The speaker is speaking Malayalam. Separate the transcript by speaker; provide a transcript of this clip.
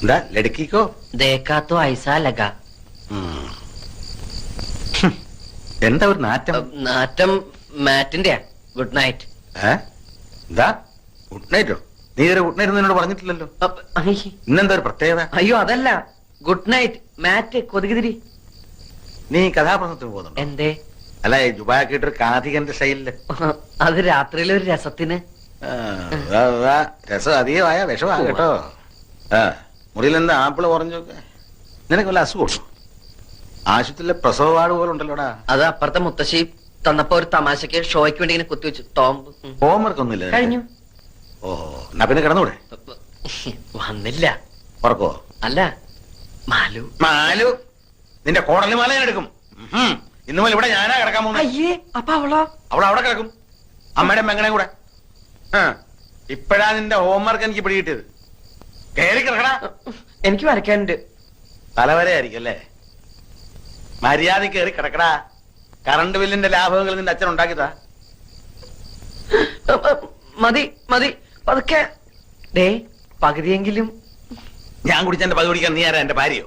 Speaker 1: എന്താ ലടുക്കിക്കോ
Speaker 2: ദേക്കാത്തോ ഐസാ ലഗ.
Speaker 1: എന്താ ഒരു നാറ്റം?
Speaker 2: നാറ്റം മാറ്റിന്റെയാ. Good night.
Speaker 1: എന്താ ഗുഡ് നൈറ്റോ? നീ ഇതുവരെ ഗുഡ് നൈറ്റ് എന്നോട് പറഞ്ഞിട്ടില്ലല്ലോ. ഇന്നെന്താ ഒരു പ്രത്യേകത?
Speaker 2: അയ്യോ അതല്ല, ഗുഡ് നൈറ്റ് മാറ്റ് കൊതുകുതിരി.
Speaker 1: നീ കഥാപ്രസംഗത്തിന് പോകുന്നുണ്ടോ?
Speaker 2: എന്തേ?
Speaker 1: അല്ല ജുബാക്കിട്ടൊരു കാഥികന്റെ സ്റ്റൈലില്.
Speaker 2: അത് രാത്രിയിലെ ഒരു രസത്തിന്.
Speaker 1: രസം അധികമായ വിഷമാ കേട്ടോ. മുറിയിൽ എന്താ ആപ്പിള് പറഞ്ഞൊക്കെ? നിനക്ക് വല്ല അസുഖം? ആശുപത്രിയിലെ പ്രസവ വാർഡ് പോലെ ഉണ്ടല്ലോടാ.
Speaker 2: അത് അപ്പുറത്തെ മുത്തശ്ശി തന്നപ്പോ ഒരു തമാശക്ക് ഷോയ്ക്ക് വേണ്ടി ഇങ്ങനെ കുത്തിവെച്ചു. ടോംബ്.
Speaker 1: ഹോംവർക്ക് ഒന്നുമില്ല
Speaker 2: കഴിഞ്ഞു.
Speaker 1: ഓഹോ, എന്നാ പിന്നെ കിടന്നൂടെ?
Speaker 2: വന്നില്ല.
Speaker 1: ഉറക്കോ?
Speaker 2: അല്ല, മാലു.
Speaker 1: മാലു നിന്റെ കോടലി മാല ഞാൻ എടുക്കും. ഇന്നു മുതൽ ഇവിടെ ഞാനാ കിടക്കാൻ പോകുന്നത്.
Speaker 2: അയ്യേ, അപ്പൊ അവളോ?
Speaker 1: അവിടെ കിടക്കും, അമ്മയുടെ മെങ്ങനെ കൂടെ. ഇപ്പഴാ നിന്റെ ഹോംവർക്ക് എനിക്ക് പിടികിട്ടിയത്. കയറി കിടക്കണ.
Speaker 2: എനിക്ക് വരയ്ക്കാനുണ്ട്.
Speaker 1: തലവരെ ആയിരിക്കും അല്ലേ? മര്യാദ കയറി കിടക്കടാ. കറണ്ട് ബില്ലിന്റെ ലാഭങ്ങൾ നിന്റെ അച്ഛൻ ഉണ്ടാക്കിയതാ.
Speaker 2: മതി മതി, പതുക്കെ. പകുതിയെങ്കിലും.
Speaker 1: ഞാൻ കുടിച്ചെന്റെ പകുതി കുടിക്കാൻ നീ ആരാ? എന്റെ ഭാര്യയോ?